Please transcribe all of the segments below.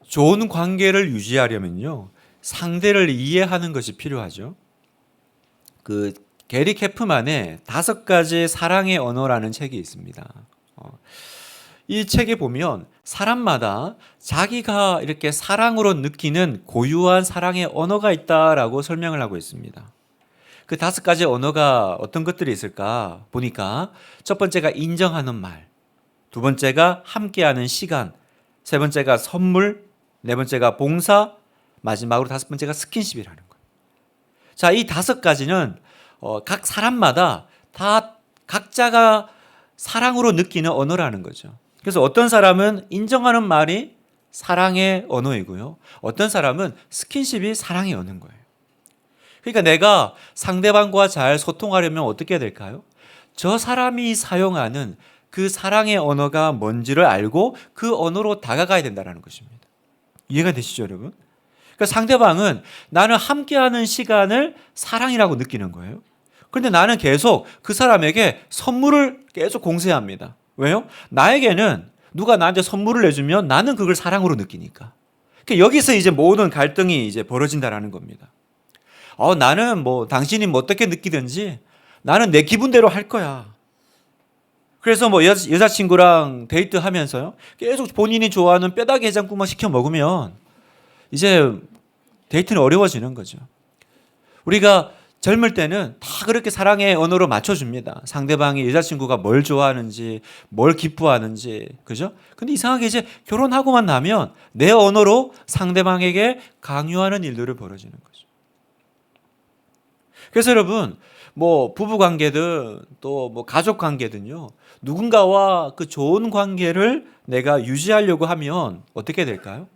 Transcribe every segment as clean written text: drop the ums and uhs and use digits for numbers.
좋은 관계를 유지하려면요, 상대를 이해하는 것이 필요하죠. 그 게리 캐프만의 5가지 사랑의 언어라는 책이 있습니다. 이 책에 보면 사람마다 자기가 이렇게 사랑으로 느끼는 고유한 사랑의 언어가 있다라고 설명을 하고 있습니다. 그 5가지 언어가 어떤 것들이 있을까 보니까 첫 번째가 인정하는 말, 두 번째가 함께하는 시간, 세 번째가 선물, 네 번째가 봉사, 마지막으로 5번째가 스킨십이라는 거예요. 자, 이 5가지는 각 사람마다 다 각자가 사랑으로 느끼는 언어라는 거죠. 그래서 어떤 사람은 인정하는 말이 사랑의 언어이고요, 어떤 사람은 스킨십이 사랑의 언어인 거예요. 그러니까 내가 상대방과 잘 소통하려면 어떻게 해야 될까요? 저 사람이 사용하는 그 사랑의 언어가 뭔지를 알고 그 언어로 다가가야 된다는 것입니다. 이해가 되시죠, 여러분? 그러니까 상대방은 나는 함께하는 시간을 사랑이라고 느끼는 거예요. 그런데 나는 계속 그 사람에게 선물을 계속 공세합니다. 왜요? 나에게는 누가 나한테 선물을 내주면 나는 그걸 사랑으로 느끼니까. 그러니까 여기서 이제 모든 갈등이 이제 벌어진다라는 겁니다. 나는 당신이 어떻게 느끼든지 나는 내 기분대로 할 거야. 그래서 여자친구랑 데이트하면서요, 계속 본인이 좋아하는 뼈다귀 해장국만 시켜 먹으면 이제 데이트는 어려워지는 거죠. 우리가 젊을 때는 다 그렇게 사랑의 언어로 맞춰줍니다. 상대방이 여자친구가 뭘 좋아하는지, 뭘 기뻐하는지, 그죠? 근데 이상하게 이제 결혼하고만 나면 내 언어로 상대방에게 강요하는 일들이 벌어지는 거죠. 그래서 여러분, 부부 관계든 또 가족 관계든요, 누군가와 그 좋은 관계를 내가 유지하려고 하면 어떻게 될까요?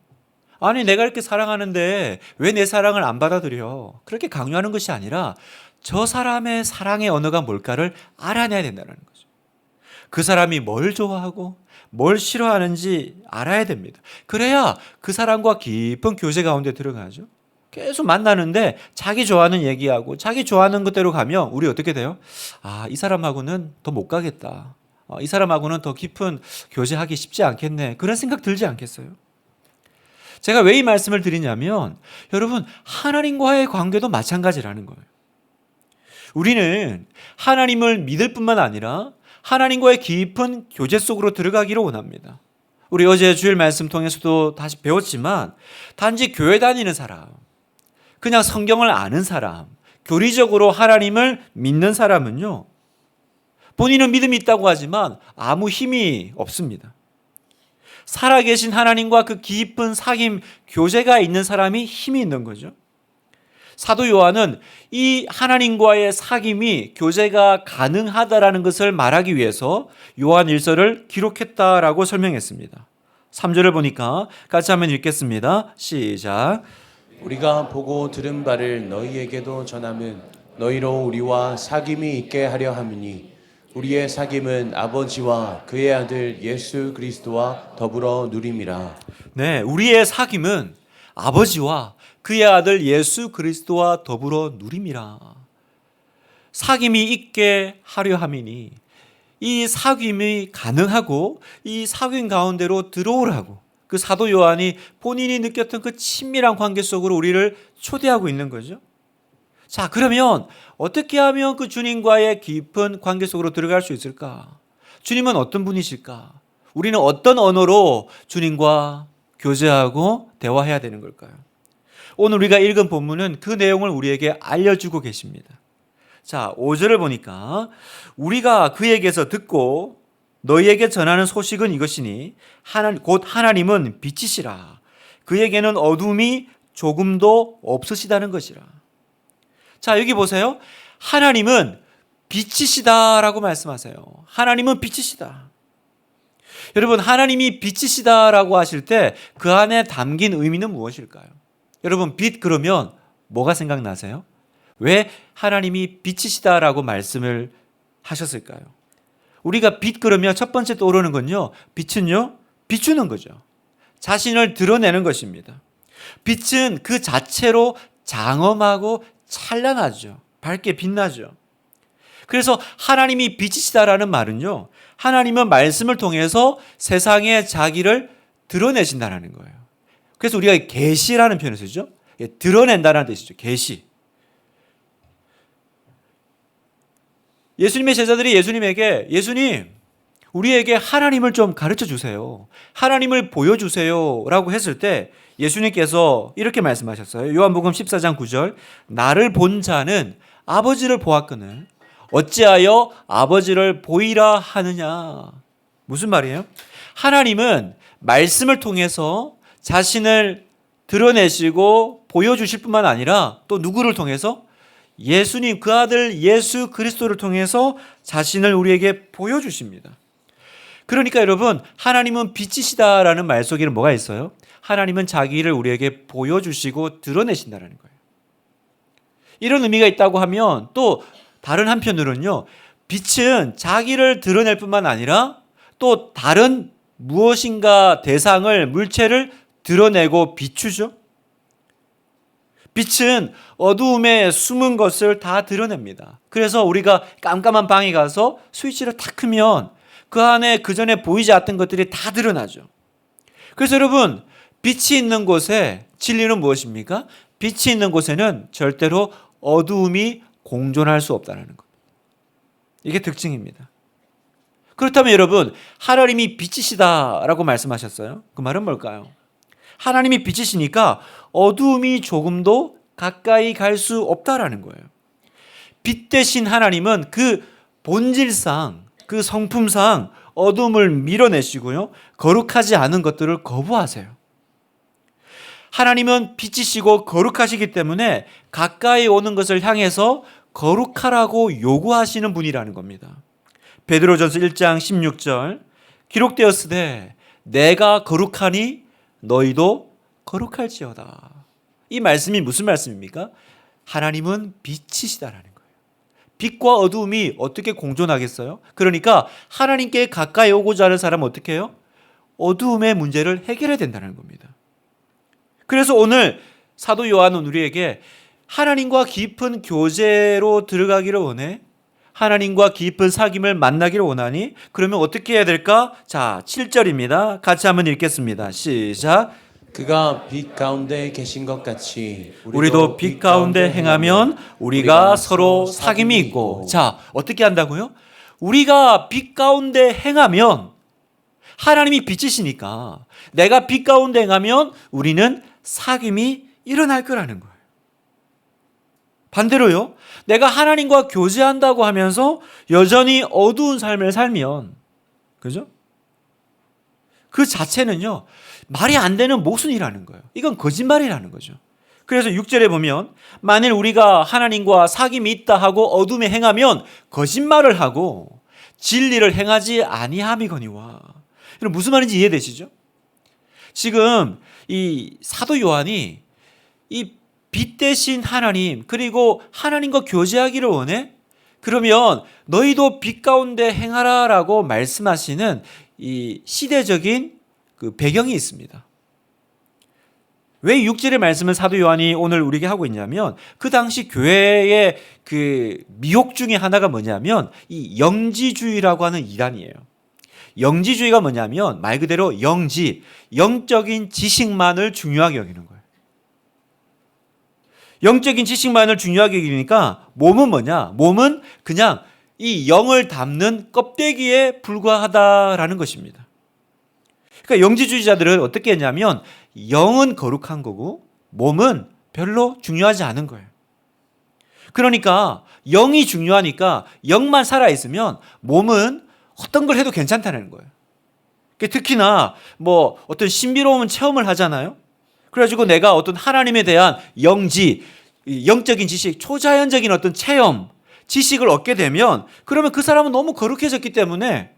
아니, 내가 이렇게 사랑하는데 왜 내 사랑을 안 받아들여? 그렇게 강요하는 것이 아니라 저 사람의 사랑의 언어가 뭘까를 알아내야 된다는 거죠. 그 사람이 뭘 좋아하고 뭘 싫어하는지 알아야 됩니다. 그래야 그 사람과 깊은 교제 가운데 들어가죠. 계속 만나는데 자기 좋아하는 얘기하고 자기 좋아하는 것대로 가면 우리 어떻게 돼요? 이 사람하고는 더 못 가겠다. 이 사람하고는 더 깊은 교제하기 쉽지 않겠네. 그런 생각 들지 않겠어요? 제가 왜 이 말씀을 드리냐면, 여러분, 하나님과의 관계도 마찬가지라는 거예요. 우리는 하나님을 믿을 뿐만 아니라 하나님과의 깊은 교제 속으로 들어가기를 원합니다. 우리 어제 주일 말씀 통해서도 다시 배웠지만, 단지 교회 다니는 사람, 그냥 성경을 아는 사람, 교리적으로 하나님을 믿는 사람은요, 본인은 믿음이 있다고 하지만 아무 힘이 없습니다. 살아계신 하나님과 그 깊은 사귐, 교제가 있는 사람이 힘이 있는 거죠. 사도 요한은 이 하나님과의 사귐이, 교제가 가능하다라는 것을 말하기 위해서 요한 1서를 기록했다라고 설명했습니다. 3절을 보니까 같이 한번 읽겠습니다. 시작. 우리가 보고 들은 바를 너희에게도 전함은 너희로 우리와 사귐이 있게 하려 함이니 우리의 사귐은 아버지와 그의 아들 예수 그리스도와 더불어 누림이라. 네, 우리의 사귐은 아버지와 그의 아들 예수 그리스도와 더불어 누림이라. 사귐이 있게 하려 함이니 이 사귐이 가능하고 이 사귐 가운데로 들어오라고 그 사도 요한이 본인이 느꼈던 그 친밀한 관계 속으로 우리를 초대하고 있는 거죠. 자, 그러면 어떻게 하면 그 주님과의 깊은 관계 속으로 들어갈 수 있을까? 주님은 어떤 분이실까? 우리는 어떤 언어로 주님과 교제하고 대화해야 되는 걸까요? 오늘 우리가 읽은 본문은 그 내용을 우리에게 알려주고 계십니다. 자, 5절을 보니까 우리가 그에게서 듣고 너희에게 전하는 소식은 이것이니 곧 하나님은 빛이시라. 그에게는 어둠이 조금도 없으시다는 것이라. 자, 여기 보세요. 하나님은 빛이시다라고 말씀하세요. 하나님은 빛이시다. 여러분, 하나님이 빛이시다라고 하실 때 그 안에 담긴 의미는 무엇일까요? 여러분, 빛 그러면 뭐가 생각나세요? 왜 하나님이 빛이시다라고 말씀을 하셨을까요? 우리가 빛 그러면 첫 번째 떠오르는 건요, 빛은요, 비추는 거죠. 자신을 드러내는 것입니다. 빛은 그 자체로 장엄하고 찬란하죠. 밝게 빛나죠. 그래서 하나님이 빛이시다라는 말은요, 하나님은 말씀을 통해서 세상에 자기를 드러내신다는 거예요. 그래서 우리가 계시라는 표현을 쓰죠. 드러낸다는 뜻이죠. 계시. 예수님의 제자들이 예수님에게 예수님 우리에게 하나님을 좀 가르쳐 주세요. 하나님을 보여주세요 라고 했을 때 예수님께서 이렇게 말씀하셨어요. 요한복음 14장 9절 나를 본 자는 아버지를 보았거늘 어찌하여 아버지를 보이라 하느냐. 무슨 말이에요? 하나님은 말씀을 통해서 자신을 드러내시고 보여주실 뿐만 아니라 또 누구를 통해서? 예수님 그 아들 예수 그리스도를 통해서 자신을 우리에게 보여주십니다. 그러니까 여러분 하나님은 빛이시다라는 말 속에는 뭐가 있어요? 하나님은 자기를 우리에게 보여주시고 드러내신다는 거예요. 이런 의미가 있다고 하면 또 다른 한편으로는요. 빛은 자기를 드러낼 뿐만 아니라 또 다른 무엇인가 대상을 물체를 드러내고 비추죠. 빛은 어두움에 숨은 것을 다 드러냅니다. 그래서 우리가 깜깜한 방에 가서 스위치를 탁 끄면 그 안에 그전에 보이지 않던 것들이 다 드러나죠. 그래서 여러분 빛이 있는 곳에 진리는 무엇입니까? 빛이 있는 곳에는 절대로 어두움이 공존할 수 없다는 것. 이게 특징입니다. 그렇다면 여러분 하나님이 빛이시다라고 말씀하셨어요. 그 말은 뭘까요? 하나님이 빛이시니까 어두움이 조금도 가까이 갈 수 없다라는 거예요. 빛 대신 하나님은 그 본질상 그 성품상 어둠을 밀어내시고요. 거룩하지 않은 것들을 거부하세요. 하나님은 빛이시고 거룩하시기 때문에 가까이 오는 것을 향해서 거룩하라고 요구하시는 분이라는 겁니다. 베드로전서 1장 16절 기록되었으되 내가 거룩하니 너희도 거룩할지어다. 이 말씀이 무슨 말씀입니까? 하나님은 빛이시다라는 거예요. 빛과 어두움이 어떻게 공존하겠어요? 그러니까 하나님께 가까이 오고자 하는 사람은 어떻게 해요? 어두움의 문제를 해결해야 된다는 겁니다. 그래서 오늘 사도 요한은 우리에게 하나님과 깊은 교제로 들어가기를 원해. 하나님과 깊은 사귐을 만나기를 원하니 그러면 어떻게 해야 될까? 자, 7절입니다. 같이 한번 읽겠습니다. 시작. 그가 빛 가운데 계신 것 같이 우리도 빛 가운데 행하면 우리가 서로 사귐이 있고. 자, 어떻게 한다고요? 우리가 빛 가운데 행하면 하나님이 빛이시니까 내가 빛 가운데 행하면 우리는 사귐이 일어날 거라는 거예요. 반대로요. 내가 하나님과 교제한다고 하면서 여전히 어두운 삶을 살면 그죠? 그 자체는요. 말이 안 되는 모순이라는 거예요. 이건 거짓말이라는 거죠. 그래서 6절에 보면 만일 우리가 하나님과 사귐이 있다 하고 어둠에 행하면 거짓말을 하고 진리를 행하지 아니함이거니와. 여러분 무슨 말인지 이해되시죠? 지금 이 사도 요한이 이 빛 대신 하나님 그리고 하나님과 교제하기를 원해? 그러면 너희도 빛 가운데 행하라라고 말씀하시는 이 시대적인 그 배경이 있습니다. 왜 6절의 말씀을 사도 요한이 오늘 우리에게 하고 있냐면 그 당시 교회의 그 미혹 중에 하나가 뭐냐면 이 영지주의라고 하는 이단이에요. 영지주의가 뭐냐면 말 그대로 영지, 영적인 지식만을 중요하게 여기는 거예요. 영적인 지식만을 중요하게 여기니까 몸은 뭐냐? 몸은 그냥 이 영을 담는 껍데기에 불과하다라는 것입니다. 그러니까 영지주의자들은 어떻게 했냐면 영은 거룩한 거고 몸은 별로 중요하지 않은 거예요. 그러니까 영이 중요하니까 영만 살아있으면 몸은 어떤 걸 해도 괜찮다는 거예요. 특히나 뭐 어떤 신비로운 체험을 하잖아요. 그래가지고 내가 어떤 하나님에 대한 영지, 영적인 지식, 초자연적인 어떤 체험, 지식을 얻게 되면 그러면 그 사람은 너무 거룩해졌기 때문에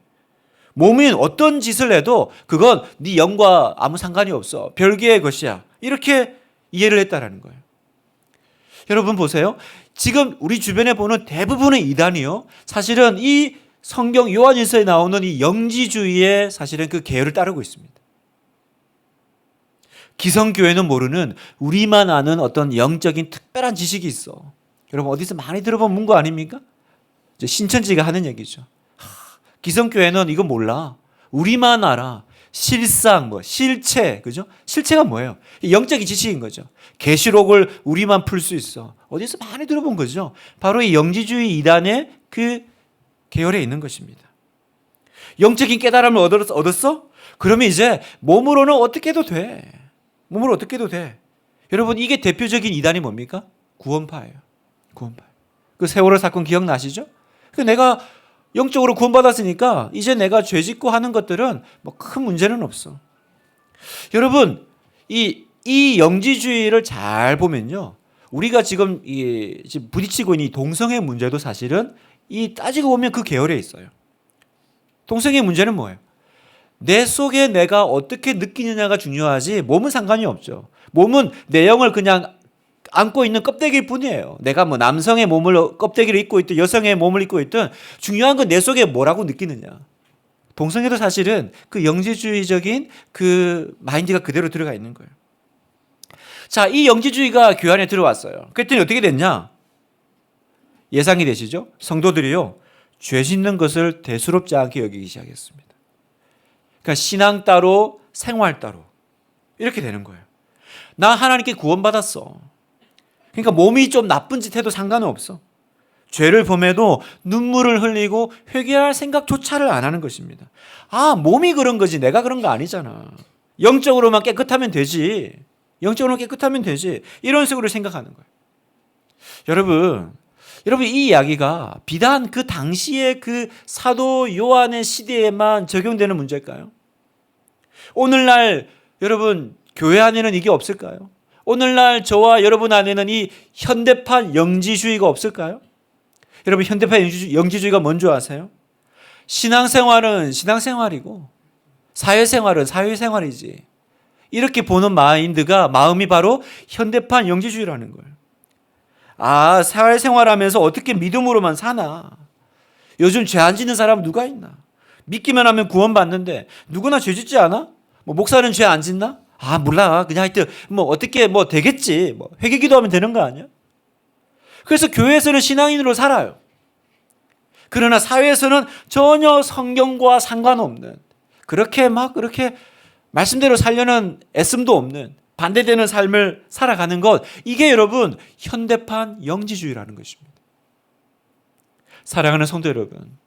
몸이 어떤 짓을 해도 그건 네 영과 아무 상관이 없어. 별개의 것이야. 이렇게 이해를 했다라는 거예요. 여러분 보세요. 지금 우리 주변에 보는 대부분의 이단이요. 사실은 이 성경 요한일서에 나오는 이 영지주의의 사실은 그 계열을 따르고 있습니다. 기성교회는 모르는 우리만 아는 어떤 영적인 특별한 지식이 있어. 여러분 어디서 많이 들어본 문구 아닙니까? 신천지가 하는 얘기죠. 기성교회는 이거 몰라. 우리만 알아. 실상, 실체, 그죠? 실체가 뭐예요? 영적인 지식인 거죠. 계시록을 우리만 풀 수 있어. 어디서 많이 들어본 거죠. 바로 이 영지주의 이단의 그 계열에 있는 것입니다. 영적인 깨달음을 얻었어? 그러면 이제 몸으로는 어떻게 해도 돼. 몸으로 어떻게 해도 돼. 여러분, 이게 대표적인 이단이 뭡니까? 구원파예요. 구원파. 그 세월호 사건 기억나시죠? 내가 영적으로 구원받았으니까 이제 내가 죄 짓고 하는 것들은 뭐 큰 문제는 없어. 여러분, 이 영지주의를 잘 보면요. 우리가 지금 부딪히고 있는 이 동성애 문제도 사실은 따지고 보면 그 계열에 있어요. 동성애 문제는 뭐예요? 내 속에 내가 어떻게 느끼느냐가 중요하지 몸은 상관이 없죠. 몸은 내 영을 그냥 안고 있는 껍데기일 뿐이에요. 내가 뭐 남성의 몸을 껍데기를 입고 있든 여성의 몸을 입고 있든 중요한 건 내 속에 뭐라고 느끼느냐. 동성애도 사실은 그 영지주의적인 그 마인드가 그대로 들어가 있는 거예요. 자, 이 영지주의가 교회 안에 들어왔어요. 그랬더니 어떻게 됐냐? 예상이 되시죠? 성도들이요, 죄 짓는 것을 대수롭지 않게 여기기 시작했습니다. 그러니까 신앙 따로 생활 따로 이렇게 되는 거예요. 나 하나님께 구원받았어. 그러니까 몸이 좀 나쁜 짓 해도 상관은 없어. 죄를 범해도 눈물을 흘리고 회개할 생각조차를 안 하는 것입니다. 아, 몸이 그런 거지 내가 그런 거 아니잖아. 영적으로만 깨끗하면 되지. 영적으로 깨끗하면 되지. 이런 식으로 생각하는 거예요. 여러분 이 이야기가 비단 그 당시의 그 사도 요한의 시대에만 적용되는 문제일까요? 오늘날 여러분 교회 안에는 이게 없을까요? 오늘날 저와 여러분 안에는 이 현대판 영지주의가 없을까요? 여러분, 현대판 영지주의가 뭔지 아세요? 신앙생활은 신앙생활이고 사회생활은 사회생활이지. 이렇게 보는 마음이 바로 현대판 영지주의라는 거예요. 아, 사회생활하면서 어떻게 믿음으로만 사나? 요즘 죄 안 짓는 사람 누가 있나? 믿기만 하면 구원받는데 누구나 죄 짓지 않아? 뭐 목사는 죄 안 짓나? 아, 몰라. 그냥 하여튼 뭐 어떻게 뭐 되겠지. 뭐 회개 기도하면 되는 거 아니야? 그래서 교회에서는 신앙인으로 살아요. 그러나 사회에서는 전혀 성경과 상관없는 그렇게 말씀대로 살려는 애씀도 없는 반대되는 삶을 살아가는 것, 이게 여러분 현대판 영지주의라는 것입니다. 사랑하는 성도 여러분,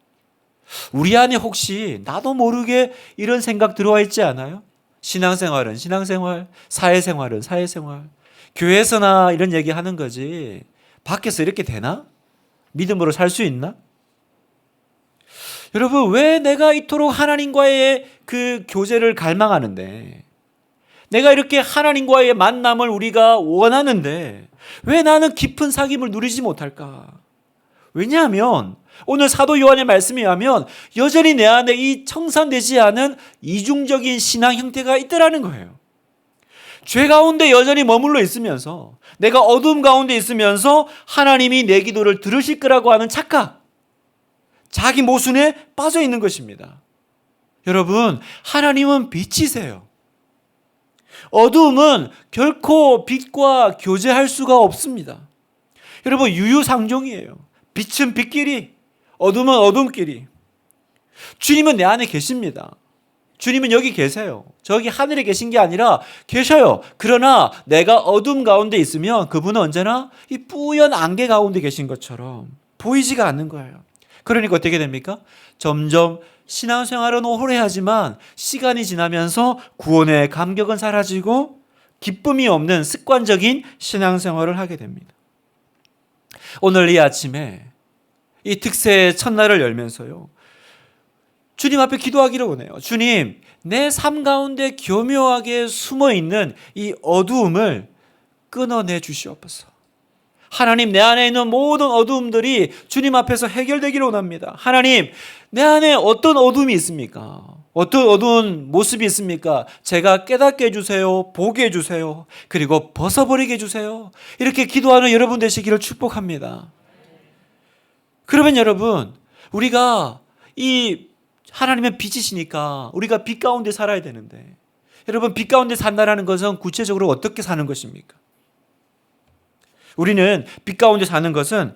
우리 안에 혹시 나도 모르게 이런 생각 들어와 있지 않아요? 신앙생활은 신앙생활, 사회생활은 사회생활. 교회에서나 이런 얘기 하는 거지 밖에서 이렇게 되나? 믿음으로 살 수 있나? 여러분, 왜 내가 이토록 하나님과의 그 교제를 갈망하는데, 내가 이렇게 하나님과의 만남을 우리가 원하는데 왜 나는 깊은 사귐을 누리지 못할까? 왜냐하면 오늘 사도 요한의 말씀에 의하면 여전히 내 안에 이 청산되지 않은 이중적인 신앙 형태가 있더라는 거예요. 죄 가운데 여전히 머물러 있으면서, 내가 어둠 가운데 있으면서 하나님이 내 기도를 들으실 거라고 하는 착각, 자기 모순에 빠져 있는 것입니다. 여러분, 하나님은 빛이세요. 어두움은 결코 빛과 교제할 수가 없습니다. 여러분, 유유상종이에요. 빛은 빛끼리, 어둠은 어둠끼리. 주님은 내 안에 계십니다. 주님은 여기 계세요. 저기 하늘에 계신 게 아니라 계셔요. 그러나 내가 어둠 가운데 있으면 그분은 언제나 이 뿌연 안개 가운데 계신 것처럼 보이지가 않는 거예요. 그러니까 어떻게 됩니까? 점점 신앙생활은 오래 하지만 시간이 지나면서 구원의 감격은 사라지고 기쁨이 없는 습관적인 신앙생활을 하게 됩니다. 오늘 이 아침에 이 특세의 첫날을 열면서요, 주님 앞에 기도하기를 원해요. 주님, 내 삶 가운데 교묘하게 숨어있는 이 어두움을 끊어내 주시옵소서. 하나님, 내 안에 있는 모든 어두움들이 주님 앞에서 해결되기를 원합니다. 하나님, 내 안에 어떤 어둠이 있습니까? 어떤 어두운 모습이 있습니까? 제가 깨닫게 해주세요. 보게 해주세요. 그리고 벗어버리게 해주세요. 이렇게 기도하는 여러분 되시기를 축복합니다. 그러면 여러분, 우리가 이 하나님은 빛이시니까 우리가 빛 가운데 살아야 되는데, 여러분, 빛 가운데 산다는 것은 구체적으로 어떻게 사는 것입니까? 우리는 빛 가운데 사는 것은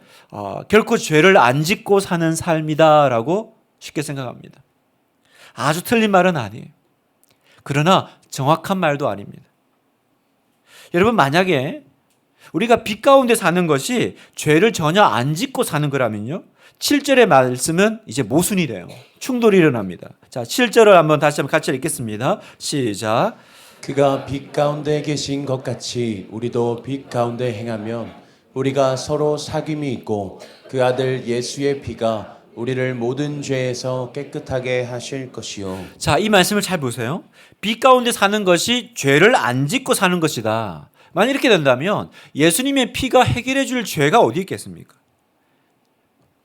결코 죄를 안 짓고 사는 삶이다라고 쉽게 생각합니다. 아주 틀린 말은 아니에요. 그러나 정확한 말도 아닙니다. 여러분, 만약에 우리가 빛 가운데 사는 것이 죄를 전혀 안 짓고 사는 거라면요, 7절의 말씀은 이제 모순이 돼요. 충돌이 일어납니다. 자, 7절을 한번 다시 한번 같이 읽겠습니다. 시작. 그가 빛 가운데 계신 것 같이 우리도 빛 가운데 행하면 우리가 서로 사귐이 있고 그 아들 예수의 피가 우리를 모든 죄에서 깨끗하게 하실 것이요. 자, 이 말씀을 잘 보세요. 빛 가운데 사는 것이 죄를 안 짓고 사는 것이다. 만약 이렇게 된다면 예수님의 피가 해결해 줄 죄가 어디 있겠습니까?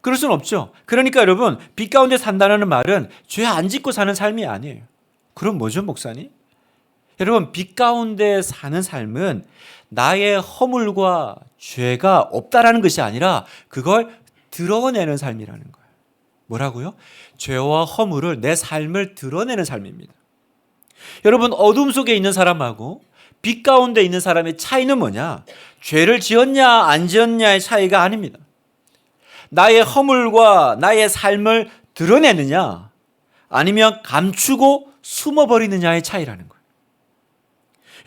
그럴 수는 없죠. 그러니까 여러분, 빛 가운데 산다는 말은 죄 안 짓고 사는 삶이 아니에요. 그럼 뭐죠, 목사님? 여러분, 빛 가운데 사는 삶은 나의 허물과 죄가 없다라는 것이 아니라 그걸 드러내는 삶이라는 거예요. 뭐라고요? 죄와 허물을, 내 삶을 드러내는 삶입니다. 여러분, 어둠 속에 있는 사람하고 빛 가운데 있는 사람의 차이는 뭐냐? 죄를 지었냐 안 지었냐의 차이가 아닙니다. 나의 허물과 나의 삶을 드러내느냐 아니면 감추고 숨어버리느냐의 차이라는 거예요.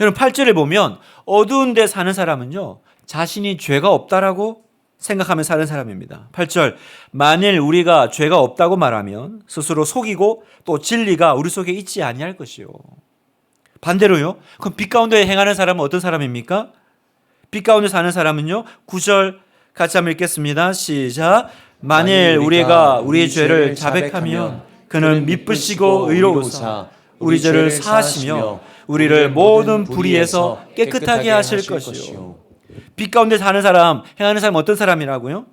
여러분, 8절에 보면 어두운 데 사는 사람은요, 자신이 죄가 없다라고 생각하며 사는 사람입니다. 8절, 만일 우리가 죄가 없다고 말하면 스스로 속이고 또 진리가 우리 속에 있지 아니할 것이요. 반대로요, 그럼 빛 가운데 행하는 사람은 어떤 사람입니까? 빛 가운데 사는 사람은요, 9절 같이 한번 읽겠습니다. 시작. 만일 우리가 우리의 죄를 자백하면 그는 미쁘시고 의로우사 우리 죄를 사하시며 우리를 모든 불의에서 깨끗하게 하실 것이요. 빛 가운데 사는 사람, 행하는 사람 어떤 사람이라고요?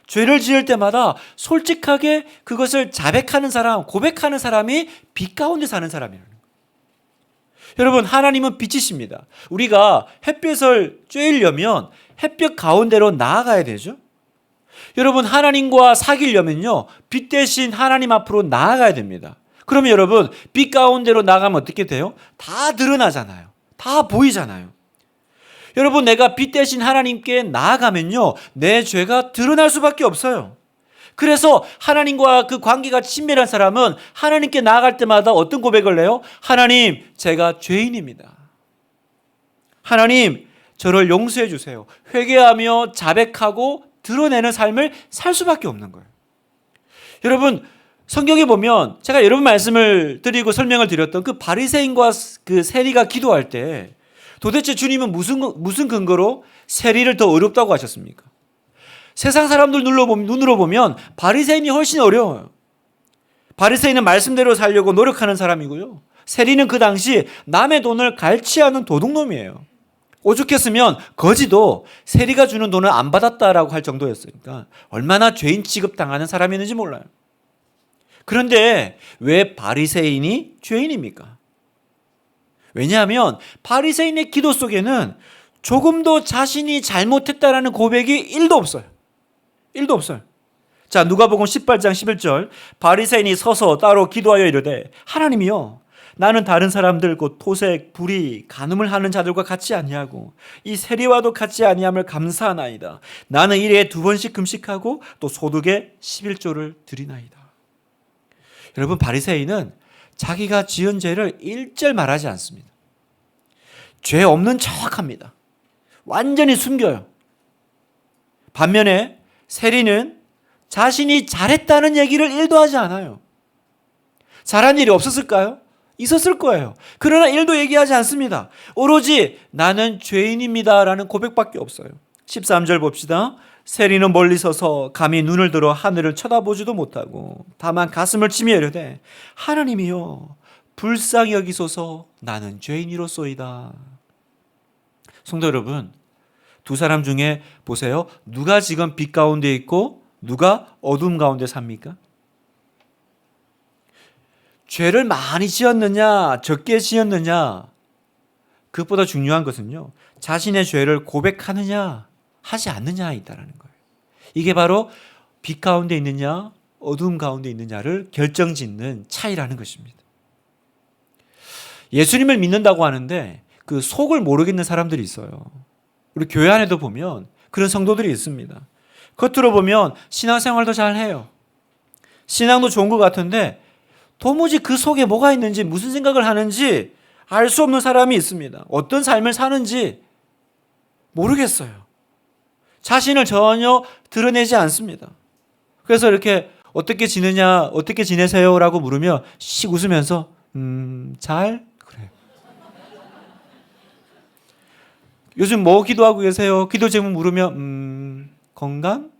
죄를 지을 때마다 솔직하게 그것을 자백하는 사람, 고백하는 사람이 빛 가운데 사는 사람이라는 거예요. 여러분, 하나님은 빛이십니다. 우리가 햇볕을 쬐려면 햇볕 가운데로 나아가야 되죠. 여러분, 하나님과 사귀려면요, 빛 대신 하나님 앞으로 나아가야 됩니다. 그러면 여러분, 빛 가운데로 나가면 어떻게 돼요? 다 드러나잖아요. 다 보이잖아요. 여러분, 내가 빛 대신 하나님께 나아가면요, 내 죄가 드러날 수밖에 없어요. 그래서 하나님과 그 관계가 친밀한 사람은 하나님께 나아갈 때마다 어떤 고백을 해요? 하나님, 제가 죄인입니다. 하나님, 저를 용서해 주세요. 회개하며 자백하고 드러내는 삶을 살 수밖에 없는 거예요. 여러분, 성경에 보면 제가 여러분 말씀을 드리고 설명을 드렸던 그 바리새인과 그 세리가 기도할 때 도대체 주님은 무슨 근거로 세리를 더 어렵다고 하셨습니까? 세상 사람들 눈으로 보면 바리새인이 훨씬 어려워요. 바리새인은 말씀대로 살려고 노력하는 사람이고요. 세리는 그 당시 남의 돈을 갈취하는 도둑놈이에요. 오죽했으면 거지도 세리가 주는 돈을 안 받았다라고 할 정도였으니까 얼마나 죄인 취급당하는 사람이었는지 몰라요. 그런데 왜 바리새인이 죄인입니까? 왜냐하면 바리새인의 기도 속에는 조금도 자신이 잘못했다라는 고백이 1도 없어요. 1도 없어요. 자, 누가복음 18장 11절, 바리새인이 서서 따로 기도하여 이르되 하나님이여, 나는 다른 사람들 곧 토색, 불의, 간음을 하는 자들과 같이 아니하고 이 세리와도 같이 아니함을 감사하나이다. 나는 일에 2번씩 금식하고 또 소득의 11조를 드리나이다. 여러분, 바리새인은 자기가 지은 죄를 1절 말하지 않습니다. 죄 없는 척합니다. 완전히 숨겨요. 반면에 세리는 자신이 잘했다는 얘기를 1도 하지 않아요. 잘한 일이 없었을까요? 있었을 거예요. 그러나 1도 얘기하지 않습니다. 오로지 나는 죄인입니다라는 고백밖에 없어요. 13절 봅시다. 세리는 멀리 서서 감히 눈을 들어 하늘을 쳐다보지도 못하고 다만 가슴을 치며 이르되 하나님이여, 불쌍히 여기소서, 나는 죄인이로소이다. 성도 여러분, 두 사람 중에 보세요. 누가 지금 빛 가운데 있고 누가 어둠 가운데 삽니까? 죄를 많이 지었느냐 적게 지었느냐, 그것보다 중요한 것은요, 자신의 죄를 고백하느냐 하지 않느냐에 있다는 거예요. 이게 바로 빛 가운데 있느냐 어둠 가운데 있느냐를 결정짓는 차이라는 것입니다. 예수님을 믿는다고 하는데 그 속을 모르겠는 사람들이 있어요. 우리 교회 안에도 보면 그런 성도들이 있습니다. 겉으로 보면 신앙생활도 잘해요. 신앙도 좋은 것 같은데 도무지 그 속에 뭐가 있는지, 무슨 생각을 하는지 알 수 없는 사람이 있습니다. 어떤 삶을 사는지 모르겠어요. 자신을 전혀 드러내지 않습니다. 그래서 이렇게 어떻게 지내냐, 어떻게 지내세요? 라고 물으면 씩 웃으면서 잘? 그래. 요즘 뭐 기도하고 계세요? 기도 제목 물으면 건강?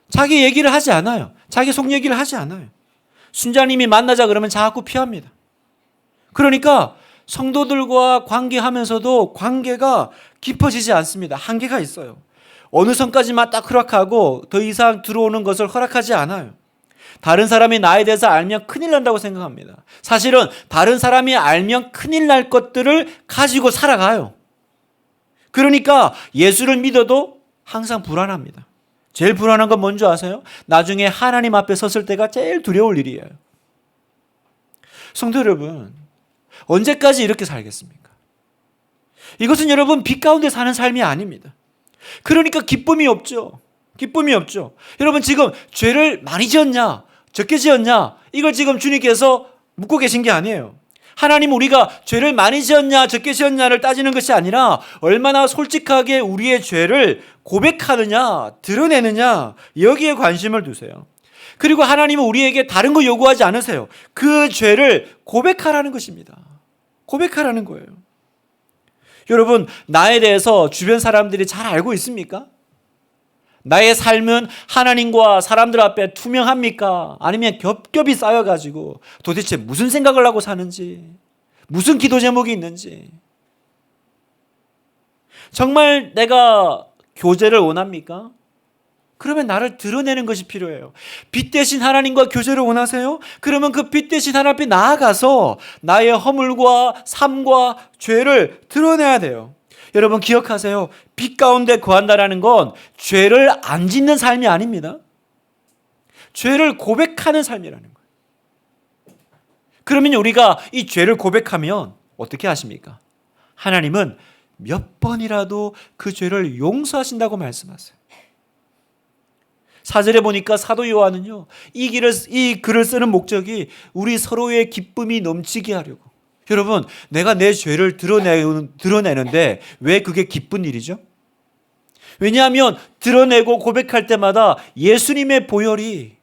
자기 얘기를 하지 않아요. 자기 속 얘기를 하지 않아요. 순자님이 만나자 그러면 자꾸 피합니다. 그러니까 성도들과 관계하면서도 관계가 깊어지지 않습니다. 한계가 있어요. 어느 선까지만 딱 허락하고 더 이상 들어오는 것을 허락하지 않아요. 다른 사람이 나에 대해서 알면 큰일 난다고 생각합니다. 사실은 다른 사람이 알면 큰일 날 것들을 가지고 살아가요. 그러니까 예수를 믿어도 항상 불안합니다. 제일 불안한 건 뭔지 아세요? 나중에 하나님 앞에 섰을 때가 제일 두려울 일이에요. 성도 여러분, 언제까지 이렇게 살겠습니까? 이것은 여러분 빛 가운데 사는 삶이 아닙니다. 그러니까 기쁨이 없죠. 기쁨이 없죠. 여러분 지금 죄를 많이 지었냐, 적게 지었냐, 이걸 지금 주님께서 묻고 계신 게 아니에요. 하나님 우리가 죄를 많이 지었냐, 적게 지었냐를 따지는 것이 아니라 얼마나 솔직하게 우리의 죄를 고백하느냐, 드러내느냐, 여기에 관심을 두세요. 그리고 하나님은 우리에게 다른 거 요구하지 않으세요. 그 죄를 고백하라는 것입니다. 고백하라는 거예요. 여러분, 나에 대해서 주변 사람들이 잘 알고 있습니까? 나의 삶은 하나님과 사람들 앞에 투명합니까? 아니면 겹겹이 쌓여가지고 도대체 무슨 생각을 하고 사는지, 무슨 기도 제목이 있는지. 정말 내가 교제를 원합니까? 그러면 나를 드러내는 것이 필요해요. 빛 대신 하나님과 교제를 원하세요? 그러면 그 빛 대신 하나님 앞에 나아가서 나의 허물과 삶과 죄를 드러내야 돼요. 여러분 기억하세요. 빛 가운데 거한다라는 건 죄를 안 짓는 삶이 아닙니다. 죄를 고백하는 삶이라는 거예요. 그러면 우리가 이 죄를 고백하면 어떻게 하십니까? 하나님은 몇 번이라도 그 죄를 용서하신다고 말씀하세요. 4절에 보니까 사도 요한은요, 이 글을 쓰는 목적이 우리 서로의 기쁨이 넘치게 하려고. 여러분, 내가 내 죄를 드러내는데 왜 그게 기쁜 일이죠? 왜냐하면 드러내고 고백할 때마다 예수님의 보혈이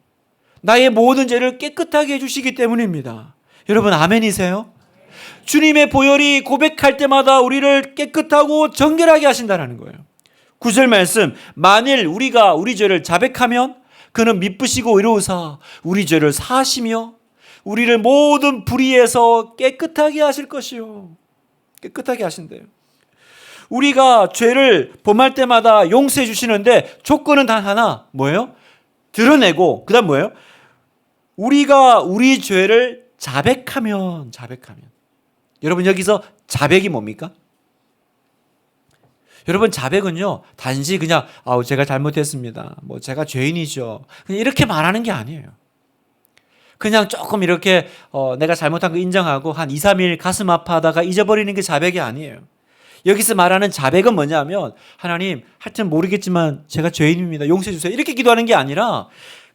나의 모든 죄를 깨끗하게 해주시기 때문입니다. 여러분, 아멘이세요? 주님의 보혈이 고백할 때마다 우리를 깨끗하고 정결하게 하신다는 거예요. 9절 말씀, 만일 우리가 우리 죄를 자백하면 그는 미쁘시고 의로우사 우리 죄를 사하시며 우리를 모든 불의에서 깨끗하게 하실 것이요. 깨끗하게 하신대요. 우리가 죄를 범할 때마다 용서해 주시는데 조건은 단 하나, 뭐예요? 드러내고, 그 다음 뭐예요? 우리가 우리 죄를 자백하면. 여러분 여기서 자백이 뭡니까? 여러분 자백은요, 단지 그냥 제가 잘못했습니다, 제가 죄인이죠, 그냥 이렇게 말하는 게 아니에요. 그냥 조금 이렇게 내가 잘못한 거 인정하고 한 2, 3일 가슴 아파하다가 잊어버리는 게 자백이 아니에요. 여기서 말하는 자백은 뭐냐면, 하나님 하여튼 모르겠지만 제가 죄인입니다, 용서해 주세요, 이렇게 기도하는 게 아니라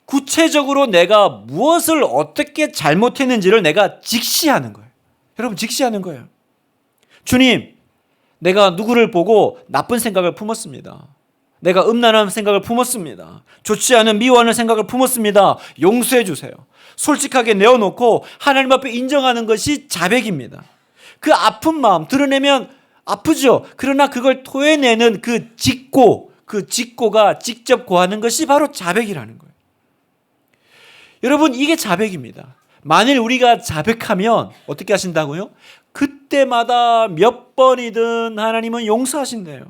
구체적으로 내가 무엇을 어떻게 잘못했는지를 내가 직시하는 거예요. 여러분 직시하는 거예요. 주님, 내가 누구를 보고 나쁜 생각을 품었습니다. 내가 음란한 생각을 품었습니다. 좋지 않은 미워하는 생각을 품었습니다. 용서해 주세요. 솔직하게 내어놓고 하나님 앞에 인정하는 것이 자백입니다. 그 아픈 마음 드러내면 아프죠. 그러나 그걸 토해내는 그 직고가 직접 고하는 것이 바로 자백이라는 거예요. 여러분 이게 자백입니다. 만일 우리가 자백하면 어떻게 하신다고요? 그때마다 몇 번이든 하나님은 용서하신대요.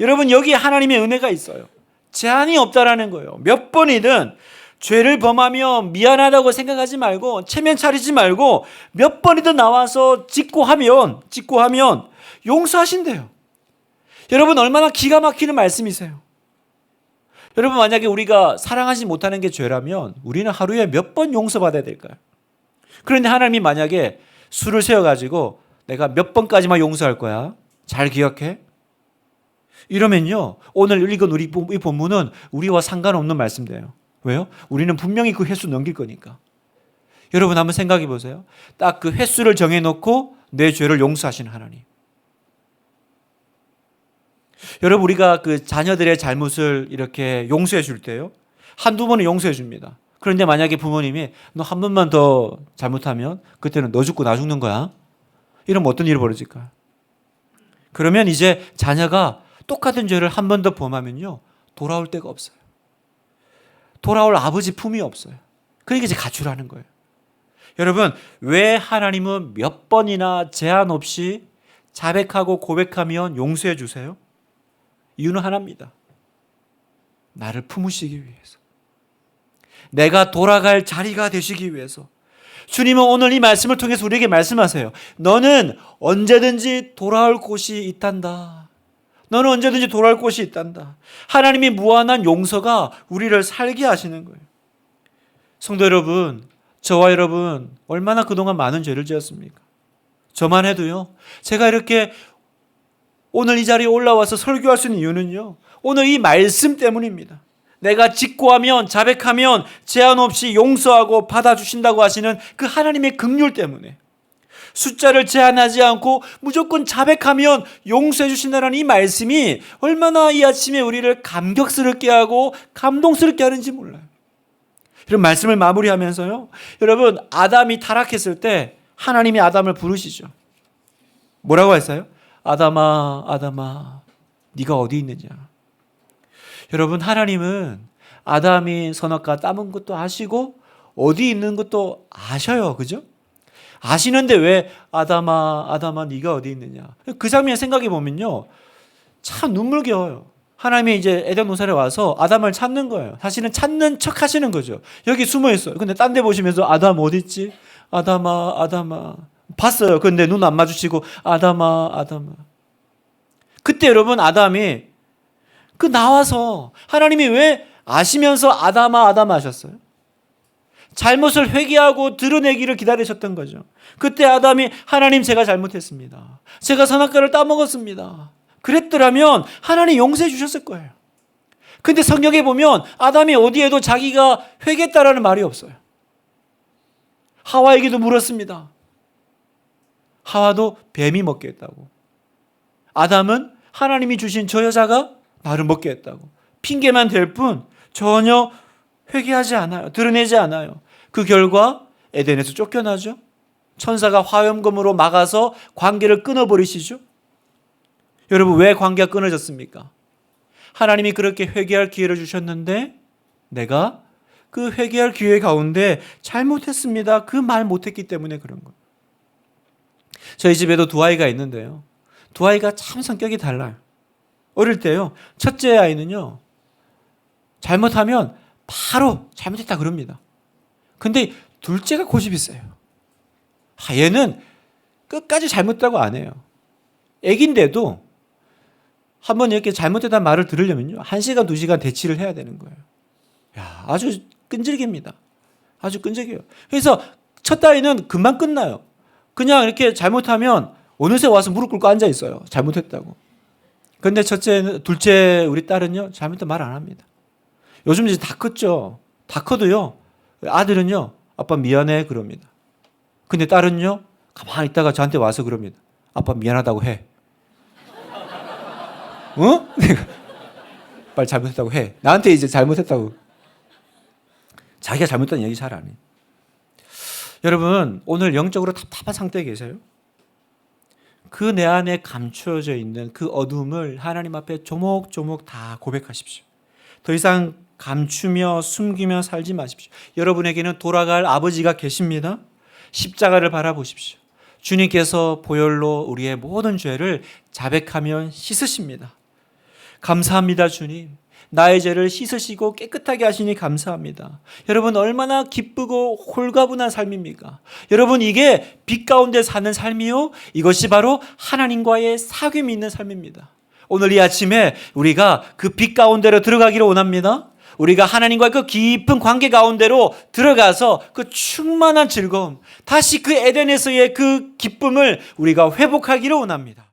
여러분 여기 하나님의 은혜가 있어요. 제한이 없다라는 거예요. 몇 번이든 죄를 범하면 미안하다고 생각하지 말고 체면 차리지 말고 몇 번이든 나와서 직고하면 용서하신대요. 여러분 얼마나 기가 막히는 말씀이세요. 여러분 만약에 우리가 사랑하지 못하는 게 죄라면 우리는 하루에 몇 번 용서받아야 될까요? 그런데 하나님이 만약에 수를 세워가지고 내가 몇 번까지만 용서할 거야, 잘 기억해, 이러면요, 오늘 읽은 우리 이 본문은 우리와 상관없는 말씀이에요. 왜요? 우리는 분명히 그 횟수 넘길 거니까. 여러분 한번 생각해 보세요. 딱 그 횟수를 정해놓고 내 죄를 용서하시는 하나님. 여러분 우리가 그 자녀들의 잘못을 이렇게 용서해 줄 때요, 한두 번은 용서해 줍니다. 그런데 만약에 부모님이 너 한 번만 더 잘못하면 그때는 너 죽고 나 죽는 거야, 이러면 어떤 일이 벌어질까? 그러면 이제 자녀가 똑같은 죄를 한 번 더 범하면요, 돌아올 데가 없어요. 돌아올 아버지 품이 없어요. 그러니까 이제 가출하는 거예요. 여러분, 왜 하나님은 몇 번이나 제한 없이 자백하고 고백하면 용서해 주세요? 이유는 하나입니다. 나를 품으시기 위해서. 내가 돌아갈 자리가 되시기 위해서. 주님은 오늘 이 말씀을 통해서 우리에게 말씀하세요. 너는 언제든지 돌아올 곳이 있단다. 너는 언제든지 돌아올 곳이 있단다. 하나님이 무한한 용서가 우리를 살게 하시는 거예요. 성도 여러분, 저와 여러분 얼마나 그동안 많은 죄를 지었습니까? 저만 해도요, 제가 이렇게 오늘 이 자리에 올라와서 설교할 수 있는 이유는요, 오늘 이 말씀 때문입니다. 내가 직고하면, 자백하면 제한 없이 용서하고 받아주신다고 하시는 그 하나님의 긍휼 때문에, 숫자를 제한하지 않고 무조건 자백하면 용서해 주신다는 이 말씀이 얼마나 이 아침에 우리를 감격스럽게 하고 감동스럽게 하는지 몰라요. 이런 말씀을 마무리하면서요, 여러분, 아담이 타락했을 때 하나님이 아담을 부르시죠. 뭐라고 했어요? 아담아, 아담아, 네가 어디 있느냐. 여러분, 하나님은 아담이 선악과 따먹은 것도 아시고 어디 있는 것도 아셔요. 그죠? 아시는데 왜 아담아, 아담아, 네가 어디 있느냐. 그 장면 생각해 보면요, 참 눈물겨워요. 하나님이 이제 에덴 동산에 와서 아담을 찾는 거예요. 사실은 찾는 척 하시는 거죠. 여기 숨어 있어요. 근데 딴 데 보시면서 아담 어디 있지? 아담아, 아담아. 봤어요. 근데 눈 안 마주치고 아담아, 아담아. 그때 여러분, 아담이 그 나와서 하나님이 왜 아시면서 아담아, 아담아 하셨어요? 잘못을 회개하고 드러내기를 기다리셨던 거죠. 그때 아담이 하나님, 제가 잘못했습니다. 제가 선악과를 따먹었습니다. 그랬더라면 하나님 용서해 주셨을 거예요. 근데 성경에 보면 아담이 어디에도 자기가 회개했다라는 말이 없어요. 하와에게도 물었습니다. 하와도 뱀이 먹게 했다고. 아담은 하나님이 주신 저 여자가 나를 먹게 했다고. 핑계만 댈 뿐 전혀 회개하지 않아요. 드러내지 않아요. 그 결과 에덴에서 쫓겨나죠. 천사가 화염검으로 막아서 관계를 끊어버리시죠. 여러분, 왜 관계가 끊어졌습니까? 하나님이 그렇게 회개할 기회를 주셨는데 내가 그 회개할 기회 가운데 잘못했습니다, 그 말 못했기 때문에 그런 거예요. 저희 집에도 두 아이가 있는데요, 두 아이가 참 성격이 달라요. 어릴 때요, 첫째 아이는요, 잘못하면 바로 잘못했다 그럽니다. 근데 둘째가 고집이 세요. 얘는 끝까지 잘못했다고 안 해요. 애기인데도 한번 이렇게 잘못했다는 말을 들으려면요, 1시간, 2시간 대치를 해야 되는 거예요. 야, 아주 끈질깁니다. 아주 끈질겨요. 그래서 첫 아이는 금방 끝나요. 그냥 이렇게 잘못하면 어느새 와서 무릎 꿇고 앉아 있어요. 잘못했다고. 근데 둘째 우리 딸은요, 잘못했다 말 안 합니다. 요즘 이제 다 컸죠. 다 커도요, 아들은요, 아빠 미안해 그럽니다. 근데 딸은요, 가만히 있다가 저한테 와서 그럽니다. 아빠 미안하다고 해. 어? 빨리 잘못했다고 해. 나한테 이제 잘못했다고. 자기가 잘못했다는 얘기 잘 안 해. 여러분, 오늘 영적으로 답답한 상태에 계세요? 그 내 안에 감추어져 있는 그 어둠을 하나님 앞에 조목조목 다 고백하십시오. 더 이상 감추며 숨기며 살지 마십시오. 여러분에게는 돌아갈 아버지가 계십니다. 십자가를 바라보십시오. 주님께서 보혈로 우리의 모든 죄를 자백하면 씻으십니다. 감사합니다, 주님. 나의 죄를 씻으시고 깨끗하게 하시니 감사합니다. 여러분, 얼마나 기쁘고 홀가분한 삶입니까? 여러분, 이게 빛 가운데 사는 삶이요, 이것이 바로 하나님과의 사귐이 있는 삶입니다. 오늘 이 아침에 우리가 그 빛 가운데로 들어가기를 원합니다. 우리가 하나님과 그 깊은 관계 가운데로 들어가서 그 충만한 즐거움, 다시 그 에덴에서의 그 기쁨을 우리가 회복하기를 원합니다.